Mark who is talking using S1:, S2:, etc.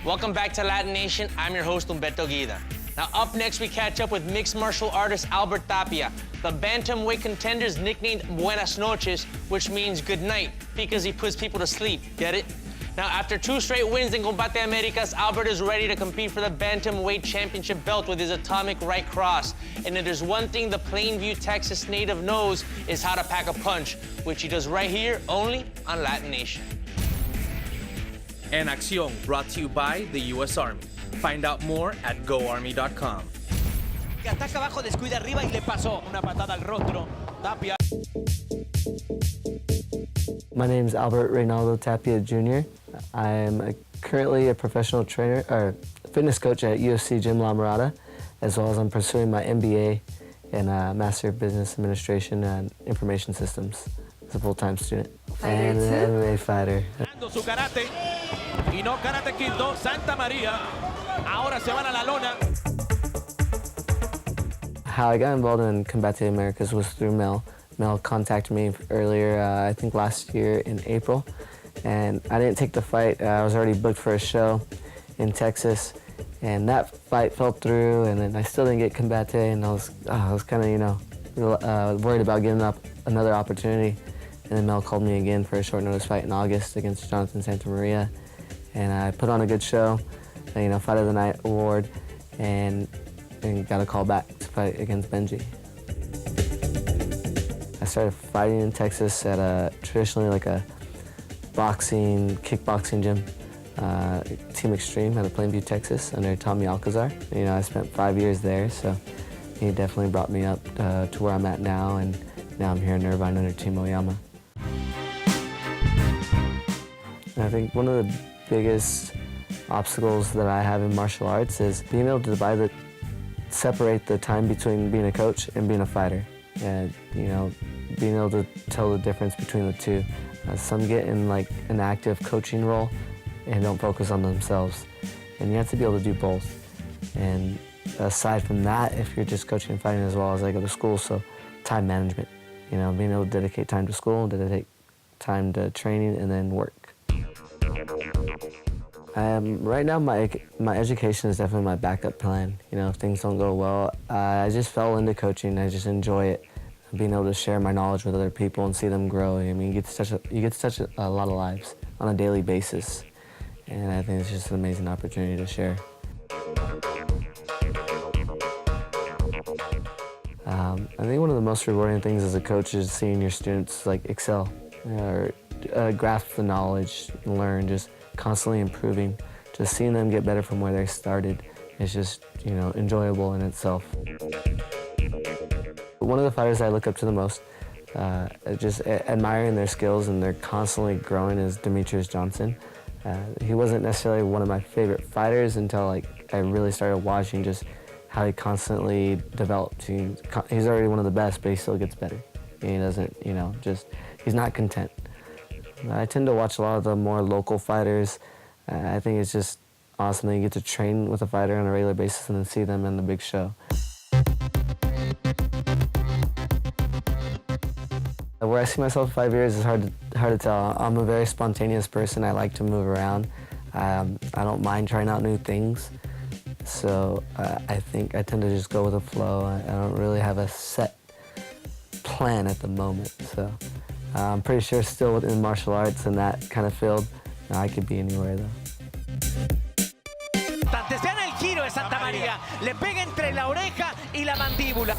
S1: Welcome back to LatiNation. I'm your host, Humberto Guida. Now, up next, we catch up with mixed martial artist Albert Tapia. The bantamweight contender is nicknamed Buenas Noches, which means good night, because he puts people to sleep. Get it? Now, after 2 straight wins in Comabate Americas, Albert is ready to compete for the bantamweight championship belt with his atomic right cross. And if there's one thing the Plainvew Texas native knows, is how to pack a punch, which he does right here, only on LatiNation.
S2: En Acción, brought to you by the U.S. Army. Find out more at goarmy.com.
S3: Ataca abajo, descuida arriba y le pasó una patada al rostro. Tapia.
S4: My name is Albert Reynaldo Tapia Jr. I'm currently a professional trainer or fitness coach at UFC Gym La Mirada, as well as I'm pursuing my MBA in Master of Business Administration and Information Systems as a full-time student. And an MMA fighter.
S3: Su karate y no karate quinto, Santa María. Ahora se van a la lona.
S4: How I got involved in Combative Americas was through Mel. Mel contacted me earlier, I think last year in April, and I didn't take the fight. I was already booked for a show in Texas, and that fight fell through, and then I still didn't get Combative, and I was kind of, worried about getting up another opportunity. And then Mel called me again for a short notice fight in August against Jonathan Santamaria, and I put on a good show, Fight of the Night award, and got a call back to fight against Benji. I started fighting in Texas at traditionally like a boxing, kickboxing gym, Team Extreme out of Plainvew Texas under Tommy Alcazar. I spent 5 years there, so he definitely brought me up to where I'm at now, and now I'm here in Irvine under Team Oyama. And I think one of the biggest obstacles that I have in martial arts is being able to separate the time between being a coach and being a fighter. And, being able to tell the difference between the two. Some get in like an active coaching role and don't focus on themselves. And you have to be able to do both. And aside from that, if you're just coaching and fighting as well as I go to school, so time management. Being able to dedicate time to school, dedicate time to training, and then work. Right now, my education is definitely my backup plan. If things don't go well, I just fell into coaching. I just enjoy it, being able to share my knowledge with other people and see them grow. You get to touch a lot of lives on a daily basis, and I think it's just an amazing opportunity to share. I think one of the most rewarding things as a coach is seeing your students excel or grasp the knowledge, learn, just constantly improving. Just seeing them get better from where they started is just, enjoyable in itself. One of the fighters I look up to the most, just admiring their skills and they're constantly growing, is Demetrius Johnson. He wasn't necessarily one of my favorite fighters until I really started watching just how he constantly developed. He's already one of the best, but he still gets better. He doesn't, he's not content. I tend to watch a lot of the more local fighters. I think it's just awesome that you get to train with a fighter on a regular basis and then see them in the big show. Where I see myself in 5 years is hard to tell. I'm a very spontaneous person. I like to move around. I don't mind trying out new things. So I think I tend to just go with the flow. I don't really have a set plan at the moment. So I'm pretty sure still within martial arts and that kind of field, I could be anywhere though.
S3: Vean el giro de Santa María, le pega entre la oreja y la mandíbula.